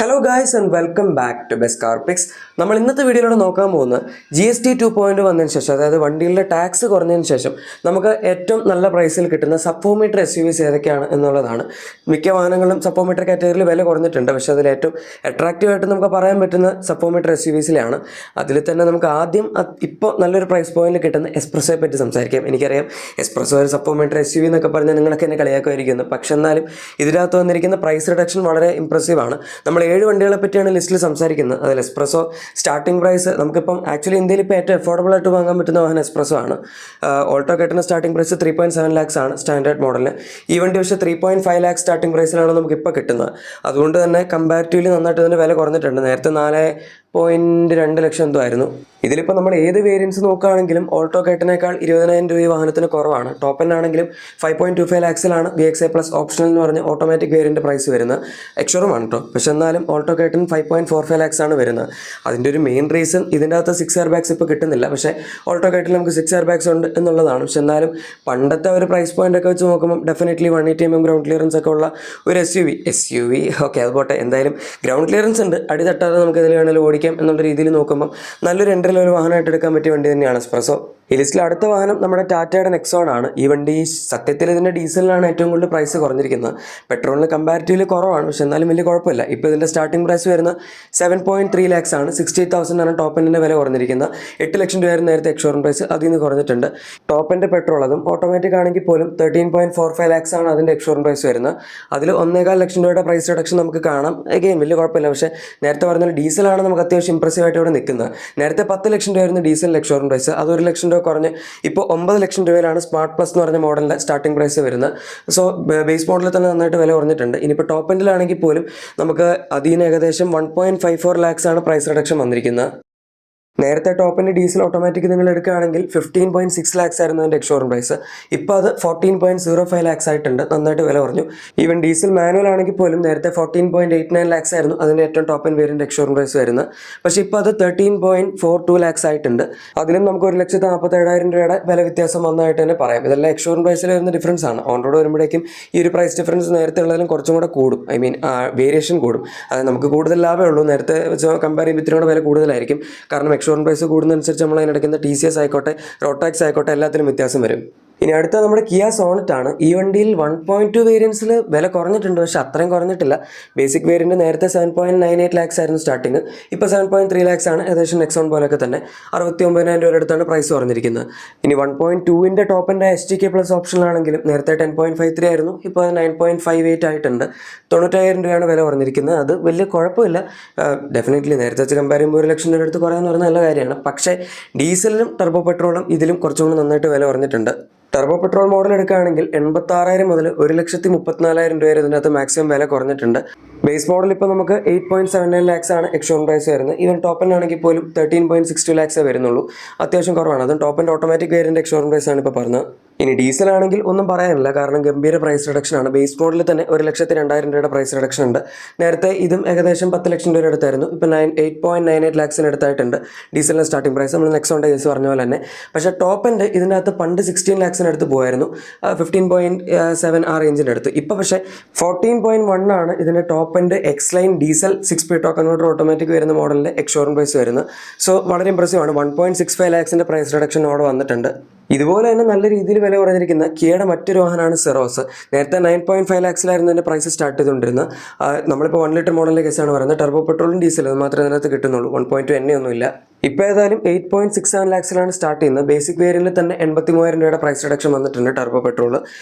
Hello guys and welcome back to best car picks. നമ്മൾ ഇന്നത്തെ വീഡിയോയിലൂടെ നോക്കാൻ പോകുന്നത് GST 2.0 വന്നതിന് ശേഷം, അതായത് വണ്ടികളുടെ ടാക്സ് കുറഞ്ഞതിന് ശേഷം നമുക്ക് ഏറ്റവും നല്ല പ്രൈസിൽ കിട്ടുന്ന സബ്ഫോമീറ്റർ SUVs ഏതൊക്കെയാണ് എന്നുള്ളതാണ്. മിക്ക വാഹനങ്ങളും സബ്ഫോമീറ്റർ കാറ്റഗറിയിൽ വില കുറഞ്ഞിട്ടുണ്ട്, പക്ഷേ അതിൽ ഏറ്റവും അട്രാക്റ്റീവായിട്ട് നമുക്ക് പറയാൻ പറ്റുന്ന സബ്ഫോമീറ്റർ SUVസിലാണ്. അതിൽ തന്നെ നമുക്ക് ആദ്യം ഇപ്പോൾ നല്ലൊരു പ്രൈസ് പോയിന്റിൽ കിട്ടുന്ന എസ്പ്രസോയെ പറ്റി സംസാരിക്കാം. എനിക്കറിയാം എസ്പ്രസോ ഒരു സബ്ഫോമീറ്റർ SUV എന്നൊക്കെ പറഞ്ഞാൽ നിങ്ങളൊക്കെ എന്നെ കളിയാക്കുമായിരിക്കുന്നു, പക്ഷെ എന്നാലും ഇതിനകത്ത് വന്നിരിക്കുന്ന പ്രൈസ് റിഡക്ഷൻ വളരെ ഇംപ്രസീവാണ്. നമ്മൾ 7 വണ്ടികളെ പറ്റിയാണ് ലിസ്റ്റിൽ സംസാരിക്കുന്നത്. അതിൽ എസ്പ്രസോ സ്റ്റാർട്ടിംഗ് പ്രൈസ് നമുക്കിപ്പം ആക്ച്വലി ഇന്ത്യയിൽ ഇപ്പോൾ ഏറ്റവും അഫോർഡബിൾ ആയിട്ട് വാങ്ങാൻ പറ്റുന്ന വാഹനം എസ്പ്രസോ ആണ്. ഓൾട്ടോ കേട്ടിന് സ്റ്റാർട്ടിംഗ് പ്രൈസ് 3.7 lakhs ആണ് സ്റ്റാൻഡേർഡ് മോഡലിന്. ഈ വണ്ടി പക്ഷേ 3.5 lakhs സ്റ്റാർട്ടിംഗ് പ്രൈസിലാണ് നമുക്കിപ്പോൾ കിട്ടുന്നത്. അതുകൊണ്ട് തന്നെ കമ്പാരിറ്റീവ്ലി നന്നായിട്ട് ഇതിൻ്റെ വില കുറഞ്ഞിട്ടുണ്ട്. നേരത്തെ 4.2 ലക്ഷം എന്തോ ആയിരുന്നു. ഇതിലിപ്പോൾ നമ്മൾ ഏത് വേരിയൻസ് നോക്കുകയാണെങ്കിലും ഓൾട്ടോ കേട്ടിനേക്കാൾ 20,000 രൂപ വാഹനത്തിന് കുറവാണ്. ടോപ്പ് എൻഡ് ആണെങ്കിലും 5.25 lakhsലാണ് VXA+ ഓപ്ഷണൽ എന്ന് പറഞ്ഞ് ഓട്ടോമാറ്റിക് വേരിയൻ്റ് പ്രൈസ് വരുന്നത്. എക്സ്ഷോറുമാണ് കേട്ടോ, പക്ഷെ എന്നാലും ഓൾട്ടോ കേട്ടിന് 5.45 lakhs ആണ് വരുന്നത്. അതിൻ്റെ ഒരു മെയിൻ റീസൺ ഇതിൻ്റെ അകത്ത് 6 എയർ ബാഗ്സ് ഇപ്പോൾ കിട്ടുന്നില്ല. പക്ഷേ ഓൾട്ടോ കേട്ടിൽ നമുക്ക് 6 എയർ ബാഗ്സ് ഉണ്ട് എന്നുള്ളതാണ്. പക്ഷെ എന്നാലും പണ്ടത്തെ ഒരു പ്രൈസ് പോയിന്റ് ഒക്കെ വെച്ച് നോക്കുമ്പോൾ ഡെഫിനറ്റ്ലി 180mm ഗ്രൗണ്ട് ക്ലിയറൻസ് ഒക്കെ ഉള്ള ഒരു SUV ഓക്കെ അത് പോട്ടെ, എന്തായാലും ഗ്രൗണ്ട് ക്ലിയറൻസ് ഉണ്ട്, അടി തട്ടാതെ നമുക്ക് ഇതിൽ വേണമെങ്കിലും ഓടിക്കാം എന്നുള്ള രീതിയിൽ നോക്കുമ്പോൾ നല്ലൊരു എൻട്രി ലെവൽ വാഹനമായിട്ട് എടുക്കാൻ പറ്റിയ വണ്ടി തന്നെയാണ് എസ്പ്രസോ. ഈ ലിസ്റ്റിൽ അടുത്ത വാഹനം നമ്മുടെ ടാറ്റയുടെ നെക്സോൺ ആണ്. ഈ വണ്ടി സത്യത്തിൽ ഇതിൻ്റെ ഡീസലിനാണ് ഏറ്റവും കൂടുതൽ പ്രൈസ് കുറഞ്ഞിരിക്കുന്നത്. പെട്രോളിന് കമ്പാരിറ്റീവ്ലി കുറവാണ്, പക്ഷെ എന്നാലും വലിയ കുഴപ്പമില്ല. ഇപ്പോൾ ഇതിൻ്റെ സ്റ്റാർട്ടിംഗ് പ്രൈസ് വരുന്നത് 7.3 lakhs ആണ്. 68,000 ആണ് ടോപ്പ് എൻഡിൻ്റെ വില കുറഞ്ഞിരിക്കുന്നത്. 8 ലക്ഷം രൂപയായിരുന്നു നേരത്തെ എക്സ്ഷോറൂം പ്രൈസ്, അതിൽ നിന്ന് കുറഞ്ഞിട്ടുണ്ട്. ടോപ്പ് എൻഡ് പെട്രോൾ അതും ഓട്ടോമാറ്റിക് ആണെങ്കിൽ പോലും 13.45 lakhs ആണ് അതിൻ്റെ എക്സ്ഷോറൂം പ്രൈസ് വരുന്നത്. അതിൽ 1.25 ലക്ഷം രൂപയുടെ പ്രൈസ് റിഡക്ഷൻ നമുക്ക് കാണാം. അഗെയിൻ വലിയ കുഴപ്പമില്ല, പക്ഷേ നേരത്തെ പറഞ്ഞാൽ ഡീസലാണ് നമുക്ക് അത്യാവശ്യം ഇംപ്രസീവായിട്ട് ഇവിടെ നിൽക്കുന്നത്. നേരത്തെ 10 ലക്ഷം രൂപയായിരുന്നു ഡീസലിൻ്റെ എക്സ്ഷോറൂം പ്രൈസ്, അത് 1 ലക്ഷം രൂപ കുറഞ്ഞ് ഇപ്പോൾ 9 ലക്ഷം രൂപയിലാണ് സ്മാർട്ട് പ്ലസ് എന്ന് പറഞ്ഞ മോഡലിൻ്റെ സ്റ്റാർട്ടിംഗ് പ്രൈസ് വരുന്നത്. സോ ബേസ് മോഡലിൽ തന്നെ നന്നായിട്ട് വില കുറഞ്ഞിട്ടുണ്ട്. ഇനിയിപ്പോൾ ടോപ്പ് എൻഡിലാണെങ്കിൽ പോലും നമുക്ക് അതിന് ഏകദേശം 1.54 lakhs ആണ് പ്രൈസ് റിഡക്ഷൻ വന്നിരിക്കുന്നത്. നേരത്തെ ടോപ്പിൻ്റെ ഡീസൽ ഓട്ടോമാറ്റിക് നിങ്ങൾ എടുക്കുകയാണെങ്കിൽ 15.6 lakhs ആയിരുന്നു അതിൻ്റെ എക്സ്ഷോറൂം പ്രൈസ്. ഇപ്പോൾ അത് 14.05 lakhs ആയിട്ടുണ്ട്, നന്നായിട്ട് വില കുറഞ്ഞു. ഈവൻ ഡീസൽ മാനുവൽ ആണെങ്കിൽ പോലും നേരത്തെ 14.89 lakhs ആയിരുന്നു അതിൻ്റെ ഏറ്റവും top end variant ex showroom price വരുന്നത്. പക്ഷേ ഇപ്പോൾ അത് 13.42 lakhs ആയിട്ടുണ്ട്. അതിലും നമുക്ക് 1,47,000 രൂപയുടെ വില വ്യത്യാസം വന്നതായിട്ട് തന്നെ പറയാം. ഇതെല്ലാം എക്സ്ഷോറൂം പ്രൈസിൽ വരുന്ന ഡിഫറൻസ് ആണ്. ഓൺ റോഡ് വരുമ്പോഴേക്കും ഈ ഒരു പ്രൈസ് ഡിഫറൻസ് നേരത്തെ ഉള്ളതിലും കുറച്ചും കൂടെ കൂടും. ഐ മീൻ വേരിയേഷൻ കൂടും. അത് നമുക്ക് കൂടുതൽ ലാഭമേ ഉള്ളൂ. നേരത്തെ കമ്പയർ ചെയ്യുമ്പോൾ ഇത്തിരി കൂടെ വില കൂടുതലായിരിക്കും. കാരണം എക്സ്ഷോറൂം പ്രൈസ് കൂടുന്നതനുസരിച്ച് നമ്മൾ അതിനിടയ്ക്കുന്ന TCS ആയിക്കോട്ടെ റോട്ടാക്സ് ആയിക്കോട്ടെ എല്ലാത്തിലും വ്യത്യാസം വരും. ഇനി അടുത്ത നമ്മുടെ കിയ സോണറ്റ് ആണ്. ഈ വണ്ടിയിൽ 1.2 വേരിയൻസിൽ വില കുറഞ്ഞിട്ടുണ്ട്, പക്ഷേ അത്രയും കുറഞ്ഞിട്ടില്ല. ബേസിക് വേരിയൻറ്റ് നേരത്തെ 7.98 lakhs ആയിരുന്നു സ്റ്റാർട്ടിങ്, ഇപ്പോൾ 7.3 lakhs ആണ്. ഏകദേശം നെക്സോൺ പോലെയൊക്കെ തന്നെ 69,000 രൂപയുടെ അടുത്താണ് പ്രൈസ് കുറഞ്ഞിരിക്കുന്നത്. ഇനി 1.2ൻ്റെ ടോപ്പ് എൻ്റെ STK+ ഓപ്ഷനിലാണെങ്കിലും നേരത്തെ 10.53 ആയിരുന്നു, ഇപ്പോൾ അത് 9.58 ആയിട്ടുണ്ട്. 90,000 രൂപയാണ് വില കുറഞ്ഞിരിക്കുന്നത്. അത് വലിയ കുഴപ്പമില്ല. ഡെഫിനറ്റ്ലി നേരത്തെ വെച്ച് കമ്പയർ ചെയ്യുമ്പോൾ 1 ലക്ഷം രൂപയുടെ അടുത്ത് കുറയാന്ന് പറയുന്നത് നല്ല കാര്യമാണ്. പക്ഷേ ഡീസലിനും ടർബോ പെട്രോളും ഇതിലും കുറച്ചുകൂടി നന്നായിട്ട് വില കുറഞ്ഞിട്ടുണ്ട്. ടർബോ പെട്രോൾ മോഡൽ എടുക്കുകയാണെങ്കിൽ 86,000 മുതൽ 1,34,000 രൂപ വരെ ഇതിനകത്ത് മാക്സിമം വില കുറഞ്ഞിട്ടുണ്ട്. ബേസ് മോഡൽ ഇപ്പോൾ നമുക്ക് 8.79 lakhs ആണ് എക്സ്ഷോറൂം പ്രൈസ് വരുന്നത്. ഈവൻ ടോപ്പ് എൻഡ് ആണെങ്കിൽ പോലും 13.62 lakhs വരുന്നുള്ളൂ, അത്യാവശ്യം കുറവാണ്. അതും top end automatic variant ex showroom price ആണ് ഇപ്പോൾ പറഞ്ഞത്. ഇനി ഡീസൽ ആണെങ്കിൽ ഒന്നും പറയാനില്ല, കാരണം ഗംഭീര പ്രൈസ് റിഡക്ഷൻ ആണ്. ബേസ് മോഡലിൽ തന്നെ 1,02,000 രൂപയുടെ പ്രൈസ് റിഡക്ഷൻ ഉണ്ട്. നേരത്തെ ഇതും ഏകദേശം 10 ലക്ഷം രൂപയുടെ അടുത്തായിരുന്നു, ഇപ്പോൾ 8.98 lakhs അടുത്തായിട്ടുണ്ട് ഡീസലിൻ്റെ സ്റ്റാർട്ടിംഗ് പ്രൈസ്. നമ്മൾ നെക്സോണിൻ്റെ കേസ് പറഞ്ഞ പോലെ തന്നെ. പക്ഷേ ടോപ്പ് എൻഡ് ഇതിനകത്ത് പണ്ട് 16 lakhs അടുത്ത് പോയായിരുന്നു, 15.7 ആ റേഞ്ചിൻ്റെ അടുത്ത്. ഇപ്പോൾ പക്ഷേ 14.1 ആണ് ഇതിൻ്റെ top end X-line diesel 6 PTO converter automatic വരുന്ന മോഡലിൻ്റെ എക്സ്ഷോറൂം പ്രൈസ് വരുന്നത്. സോ വളരെ ഇംപ്രസീവ് ആണ്. 1.65 lakhsൻ്റെ പ്രൈസ് റിഡക്ഷൻ അവിടെ വന്നിട്ടുണ്ട്. ഇതുപോലെ തന്നെ നല്ല രീതിയിൽ വില കുറഞ്ഞിരിക്കുന്ന കിയയുടെ മറ്റൊരു വാഹനമാണ് സെറോസ്. നേരത്തെ 9.5 lakhsലായിരുന്നു ഇതിൻ്റെ പ്രൈസ് സ്റ്റാർട്ട് ചെയ്തുകൊണ്ടിരുന്നത്. നമ്മളിപ്പോൾ 1 ലിറ്റർ മോഡലിൻ്റെ കേസാണ് പറയുന്നത്. ടർബോ പെട്രോളും ഡീസലും അത് മാത്രമേ ഇതിനകത്ത് കിട്ടുന്നുള്ളൂ, 1.2 എണ്ണയൊന്നുമില്ല. ഇപ്പോൾ ഏതായാലും 8.67 lakhsലാണ് സ്റ്റാർട്ട് ചെയ്യുന്നത്. ബേസിക് വേരിയൻറ്റിൽ തന്നെ 83,000 രൂപയുടെ പ്രൈസ് റിഡക്ഷൻ വന്നിട്ടുണ്ട് ടർബോ പെട്രോൾ.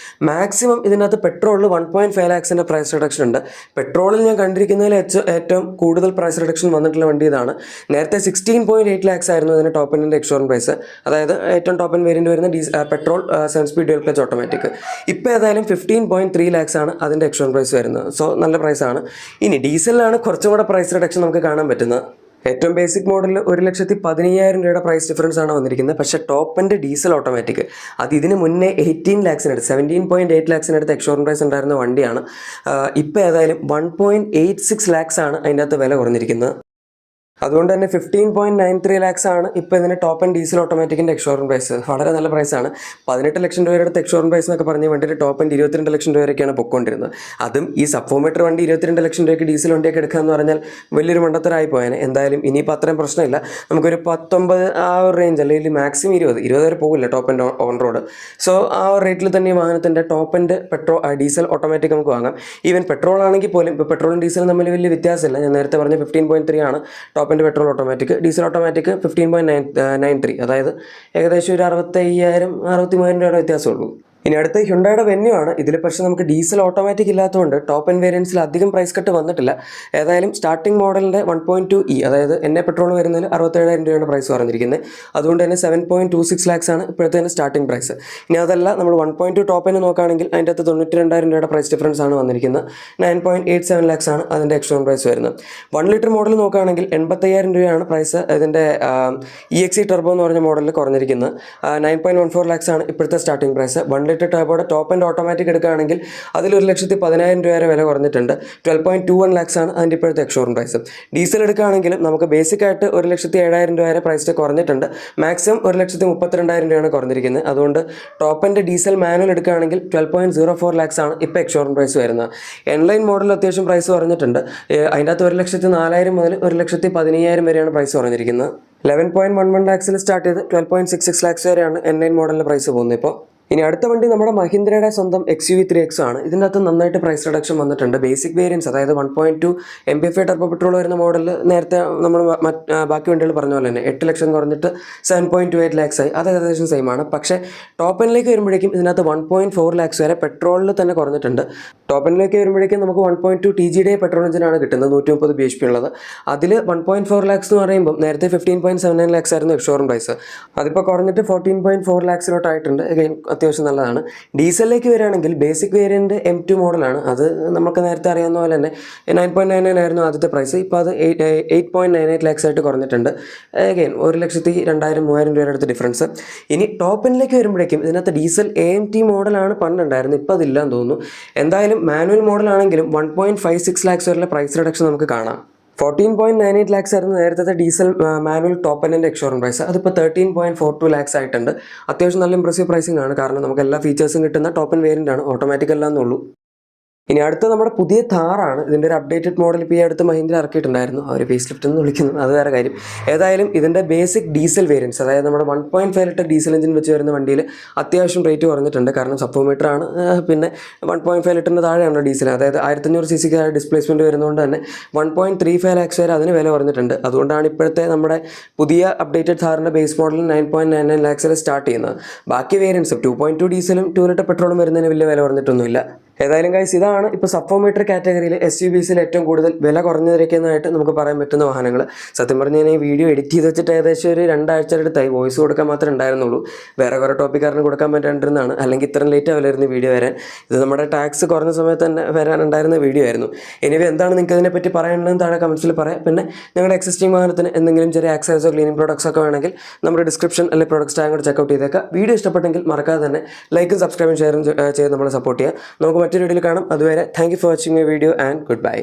മാക്സിമം ഇതിനകത്ത് പെട്രോളിൽ 1.5 lakhsൻ്റെ പ്രൈസ് റിഡക്ഷൻ ഉണ്ട്. പെട്രോളിൽ ഞാൻ കണ്ടിരിക്കുന്നതിൽ ഏറ്റവും കൂടുതൽ പ്രൈസ് റിഡക്ഷൻ വന്നിട്ടുള്ള വണ്ടി ഇതാണ്. നേരത്തെ 16.8 lakhs ആയിരുന്നു ഇതിൻ്റെ ടോപ്പ് എൻഡിൻ്റെ എക്സ്ഷോറൂം പ്രൈസ്, അതായത് ഏറ്റവും ടോപ്പ് എൻഡ് വേരിയൻറ്റ് വരുന്ന petrol 7 speed dual clutch automatic. ഇപ്പോൾ ഏതായാലും 15.3 lakhs ആണ് അതിൻ്റെ എക്സ്ഷോറൂം പ്രൈസ് വരുന്നത്. സോ നല്ല പ്രൈസാണ്. ഇനി ഡീസലിലാണ് കുറച്ചും കൂടെ പ്രൈസ് റിഡക്ഷൻ നമുക്ക് കാണാൻ പറ്റുന്നത്. ഏറ്റവും ബേസിക് മോഡലിൽ 1,15,000 രൂപയുടെ പ്രൈസ് ഡിഫറൻസ് ആണ് വന്നിരിക്കുന്നത്. പക്ഷേ ടോപ്പ് എൻഡ് ഡീസൽ ഓട്ടോമാറ്റിക് അത് ഇതിന് മുന്നേ 18 lakhsനടുത്ത് 17.8 lakhsനടുത്ത് എക്സ്ഷോറൂം പ്രൈസ് ഉണ്ടായിരുന്ന വണ്ടിയാണ്. ഇപ്പോൾ ഏതായാലും 1.86 lakhs ആണ് അതിൻ്റെ അകത്ത് വില കുറഞ്ഞിരിക്കുന്നത്. അതുകൊണ്ട് തന്നെ 15.93 ലാക്സ് ആണ് ഇപ്പോൾ ഇതിന് ടോപ്പ് ആൻഡ് ഡീസൽ ഓട്ടോമാറ്റിക്കിൻ്റെ എക്സ്ഷോറൂം പ്രൈസ്. വളരെ നല്ല പ്രൈസാണ്. 18 ലക്ഷം രൂപയുടെ അടുത്ത് എക്സ്ഷോറൂം പ്രൈസ് എന്നൊക്കെ പറഞ്ഞ് വണ്ടിയുടെ ടോപ്പ് ആൻഡ് 22 ലക്ഷം രൂപ വരെയൊക്കെയാണ് പൊയ്ക്കൊണ്ടിരുന്നത്. അതും ഈ സബ്ഫോമീറ്റർ വണ്ടി 22 ലക്ഷം രൂപയ്ക്ക് ഡീസൽ വണ്ടിയൊക്കെ എടുക്കുക എന്ന് പറഞ്ഞാൽ വലിയൊരു മണ്ടത്തരായി പോയേനെ. എന്തായാലും ഇനിയിപ്പോൾ അത്രയും പ്രശ്നമില്ല. നമുക്കൊരു 19 ആ ഒരു റേഞ്ച് അല്ലെങ്കിൽ മാക്സിമം 20 വരെ പോകില്ല top and on road. So ആ ഒരു റേറ്റിൽ തന്നെ ഈ വാഹനത്തിൻ്റെ ടോപ്പ് ആൻഡ് ഡീസൽ ഓട്ടോമാറ്റിക് നമുക്ക് വാങ്ങാം. ഈവൻ പെട്രോൾ ആണെങ്കിൽ പോലും ഇപ്പോൾ പെട്രോളും ഡീസലും തമ്മിൽ വലിയ വ്യത്യാസമില്ല. ഞാൻ നേരത്തെ പറഞ്ഞ 15.3 ആണ് top and petrol automatic. Diesel automatic 15.93, അതായത് ഏകദേശം ഒരു 65,000-63,000 രൂപയുടെ വ്യത്യാസമുള്ളൂ. ഇനി അടുത്ത ഹ്യുണ്ടായുടെ വെന്യൂ ആണ്. ഇതിൽ പക്ഷേ നമുക്ക് ഡീസൽ ഓട്ടോമാറ്റിക് ഇല്ലാത്തതുകൊണ്ട് ടോപ്പ് ആൻഡ് വേരിയൻസിൽ അധികം പ്രൈസ് കട്ട് വന്നിട്ടില്ല. ഏതായാലും സ്റ്റാർട്ടിംഗ് മോഡലിൻ്റെ 1.2E, അതായത് എന്നെ പെട്രോൾ വരുന്നതിൽ 67,000 രൂപയാണ് പ്രൈസ് പറഞ്ഞിരിക്കുന്നത്. അതുകൊണ്ട് തന്നെ 7.26 ലാക്സ് ആണ് ഇപ്പോഴത്തെ സ്റ്റാർട്ടിംഗ് പ്രൈസ്. ഇനി അതല്ല, നമ്മൾ 1.2 ടോപ്പ് എൻഡ് നോക്കുകയാണെങ്കിൽ അതിൻ്റെ അകത്ത് 92,000 രൂപയുടെ പ്രൈസ് ഡിഫറൻസ് ആണ് വന്നിരിക്കുന്നത്. 9.87 ലാക്സ് ആണ് അതിൻ്റെ എക്സ്ട്രോൺ പ്രൈസ് വരുന്നത്. 1 ലിറ്റർ മോഡൽ നോക്കുകയാണെങ്കിൽ 85,000 രൂപയാണ് പ്രൈസ് ഇതിൻ്റെ EXE ടർബോ എന്ന് പറഞ്ഞ മോഡലിൽ കുറഞ്ഞിരിക്കുന്നത്. 9.14 ലാക്സ് ആണ് ഇപ്പോഴത്തെ സ്റ്റാർട്ടിംഗ് പ്രൈസ്. 1 ലിറ്റർ ടർബോയുടെ ടോപ്പ് ആൻഡ് ഓട്ടോമാറ്റിക് എടുക്കുകയാണെങ്കിൽ അതിൽ 1,10,000 രൂപ വരെ വില കുറഞ്ഞിട്ടുണ്ട്. 12.21 ലാക്സ് ആണ് അതിൻ്റെ ഇപ്പോഴത്തെ എക്സ്ഷോറൂം പ്രൈസ്. ഡീസൽ എടുക്കുകയാണെങ്കിലും നമുക്ക് ബേസിക് ആയിട്ട് 1,07,000 രൂപ വരെ പ്രൈസ് കുറഞ്ഞിട്ടുണ്ട്. മാക്സിമം 1,32,000 രൂപയാണ് കുറഞ്ഞിരിക്കുന്നത്. അതുകൊണ്ട് ടോപ്പ് ആൻഡ് ഡീസൽ മാനുവൽ എടുക്കുകയാണെങ്കിൽ 12.04 ലാക്സ് ആണ് ഇപ്പോൾ എക്സ്ഷോറൂം പ്രൈസ് വരുന്നത്. എൻലൈൻ മോഡൽ അത്യാവശ്യം പ്രൈസ് കുറഞ്ഞിട്ടുണ്ട്. അതിൻ്റെ അകത്ത് 1,04,000 മുതൽ 1,15,000 വരെയാണ് പ്രൈസ് കുറഞ്ഞിരിക്കുന്നത്. 11.11 ലാക്സിൽ സ്റ്റാർട്ട് ചെയ്ത് 12.66 ലാക്സ് വരെയാണ് N9 മോഡലിൻ്റെ പ്രൈസ് പോകുന്നത് ഇപ്പോൾ. ഇനി അടുത്ത വണ്ടി നമ്മുടെ മഹീന്ദ്രയുടെ സ്വന്തം XUV 3X ആണ്. ഇതിൻ്റെ അകത്ത് നന്നായിട്ട് പ്രൈസ് റിഡക്ഷൻ വന്നിട്ടുണ്ട്. ബേസിക് വേരിയൻസ്, അതായത് 1.2 MPF ടർബോ പെട്രോൾ വരുന്ന മോഡലിൽ നേരത്തെ നമ്മൾ ബാക്കി വണ്ടികൾ പറഞ്ഞ പോലെ തന്നെ 8 ലക്ഷം കുറഞ്ഞിട്ട് 7.28 ലാക്സ് ആയി. അത് ഏകദേശം സെയിം ആണ്. പക്ഷേ ടോപ്പ് എൻഡിലേക്ക് വരുമ്പോഴേക്കും ഇതിനകത്ത് 1.4 ലാക്സ് വരെ പെട്രോളിൽ തന്നെ കുറഞ്ഞിട്ടുണ്ട്. ടോപ്പ് എൻഡിലേക്ക് വരുമ്പോഴേക്കും നമുക്ക് 1.2 TGD പെട്രോൾ എഞ്ചിനാണ് കിട്ടുന്നത്, 130 bhp ഉള്ളത്. അതിൽ 1.4 ലാക്സ് എന്ന് പറയുമ്പോൾ നേരത്തെ 15.79 ലാക്സ് ആയിരുന്നു എക്സ്ഷോറൂം പ്രൈസ്. അതിപ്പോൾ കുറഞ്ഞിട്ട് 14.4 ലാക്സിലോട്ടായിട്ടുണ്ട്. അത്യാവശ്യം നല്ലതാണ്. ഡീസലിലേക്ക് വരികയാണെങ്കിൽ ബേസിക് വേരിയൻ്റ് M2 മോഡലാണ്. അത് നമുക്ക് നേരത്തെ അറിയാവുന്ന പോലെ തന്നെ 9.99 ആയിരുന്നു ആദ്യത്തെ പ്രൈസ്. ഇപ്പോൾ അത് 8.98 ലാക്സ് ആയിട്ട് കുറഞ്ഞിട്ടുണ്ട്. അഗൈൻ 1,02,000-3,000 രൂപയുടെ അടുത്ത് ഡിഫറൻസ്. ഇനി ടോപ്പ് എൻഡിലേക്ക് വരുമ്പോഴേക്കും ഇതിനകത്ത് ഡീസൽ AMT മോഡലാണ് പണ്ടുണ്ടായിരുന്നു, ഇപ്പോൾ അതില്ലാന്ന് തോന്നുന്നു. എന്തായാലും മാനുവൽ മോഡലാണെങ്കിലും 1.56 ലാക്സ് വരെയുള്ള പ്രൈസ് റിഡക്ഷൻ നമുക്ക് കാണാം. 14.98 ലാക്സ് ആയിരുന്നു നേരത്തെ ഡീസൽ മാനുവൽ ടോപ്പ് എൻഡിൻ്റെ എക്സ്ഷോറൂം പ്രൈസ്. അതിപ്പോൾ 13.42 ലാക്സ് ആയിട്ടുണ്ട്. അത്യാവശ്യം നല്ല ഇംപ്രസീവ് പ്രൈസിംഗ് ആണ്. കാരണം നമുക്ക് എല്ലാ ഫീച്ചേഴ്സും കിട്ടുന്ന ടോപ്പ് എൻഡ് വേരിയൻ്റ് ആണ്, ഓട്ടോമാറ്റിക് അല്ലാന്നുള്ളൂ. ഇനി അടുത്ത നമ്മുടെ പുതിയ താറാണ്. ഇതിൻ്റെ ഒരു അപ്ഡേറ്റഡ് മോഡൽ ഇപ്പോൾ ഈ അടുത്ത് മഹീന്ദ്ര ഇറക്കിയിട്ടുണ്ടായിരുന്നു. അവർ ഫേസ് ലിഫ്റ്റ് എന്ന് വിളിക്കുന്നു, അത് വേറെ കാര്യം. ഏതായാലും ഇതിൻ്റെ ബേസിക് ഡീസൽ വേരിയൻസ്, അതായത് നമ്മുടെ 1.5 ലിറ്റർ ഡീസൽ എഞ്ചിൻ വെച്ച് വരുന്ന വണ്ടിയിൽ അത്യാവശ്യം റേറ്റ് കുറഞ്ഞിട്ടുണ്ട്. കാരണം സബ്ഫോമീറ്റർ ആണ്. പിന്നെ 1.5 ലിറ്ററിൻ്റെ താഴെയാണ് ഡീസൽ, അതായത് 1500 cc ഡിസ്പ്ലേസ്മെൻറ്റ് വരുന്നതുകൊണ്ട് തന്നെ 1.35 ലാക്സ് വരെ അതിന് വില കുറഞ്ഞിട്ടുണ്ട്. അതുകൊണ്ടാണ് ഇപ്പോഴത്തെ നമ്മുടെ പുതിയ അപ്ഡേറ്റഡ് താറിൻ്റെ ബേസ് മോഡൽ 9.99 ലാക്സിൽ സ്റ്റാർട്ട് ചെയ്യുന്നത്. ബാക്കി വേരിയൻസ് 2.2 ഡീസലും 2 ലിറ്റർ പെട്രോളും വരുന്നതിന് വലിയ വില കുറഞ്ഞിട്ടൊന്നുമില്ല. ഏതായാലും ഗൈസ്, ഇതാണ് ഇപ്പോൾ സബ്ഫോമീറ്റർ കാറ്റഗറിയിൽ SUVസിൽ ഏറ്റവും കൂടുതൽ വില കുറഞ്ഞിരിക്കുന്നതായിട്ട് നമുക്ക് പറയാൻ പറ്റുന്ന വാഹനങ്ങൾ. സത്യം പറഞ്ഞാൽ ഞാൻ ഈ വീഡിയോ എഡിറ്റ് ചെയ്ത് വെച്ചിട്ട് ഏകദേശം ഒരു 2 ആഴ്ച അടുത്തായി. വോയിസ് കൊടുക്കാൻ മാത്രമേ ഉണ്ടായിരുന്നുള്ളൂ. വേറെ കുറേ ടോപ്പിക്കാരന് കൊടുക്കാൻ പറ്റാണ്ടിരുന്നതാണ്. അല്ലെങ്കിൽ ഇത്രയും ലേറ്റ് ആവില്ലായിരുന്നു വീഡിയോ വരാൻ. ഇത് നമ്മുടെ ടാക്സ് കുറഞ്ഞ സമയത്ത് തന്നെ വരാനുണ്ടായിരുന്ന വീഡിയോ ആയിരുന്നു. എനിവേ, എന്താണ് നിങ്ങൾക്ക് ഇതിനെപ്പറ്റി പറയാനുള്ളതെന്ന് താഴെ കമൻസിൽ പറയാം. പിന്നെ ഞങ്ങളുടെ എക്സിസ്റ്റിംഗ് വാഹനത്തിന് എന്തെങ്കിലും ചെറിയ ആക്സസറീസോ ക്ലീനിങ് പ്രോഡക്ട്സ് ഒക്കെ വേണമെങ്കിൽ നമ്മുടെ ഡിസ്ക്രിപ്ഷൻ അല്ലെങ്കിൽ പ്രോഡക്ട്സ് ടാഗ് കൂടെ ചെക്കൗട്ട് ചെയ്തേക്കാം. വീഡിയോ ഇഷ്ടപ്പെട്ടെങ്കിൽ മറക്കാതെ തന്നെ ലൈക്കും സബ്സ്ക്രൈബും ഷെയറും ചെയ്ത് നമ്മളെ സപ്പോർട്ട് ചെയ്യുക. നമുക്ക് മറ്റൊരു വീഡിയോയിൽ കാണാം. അതുവരെ thank you for watching my video and good bye.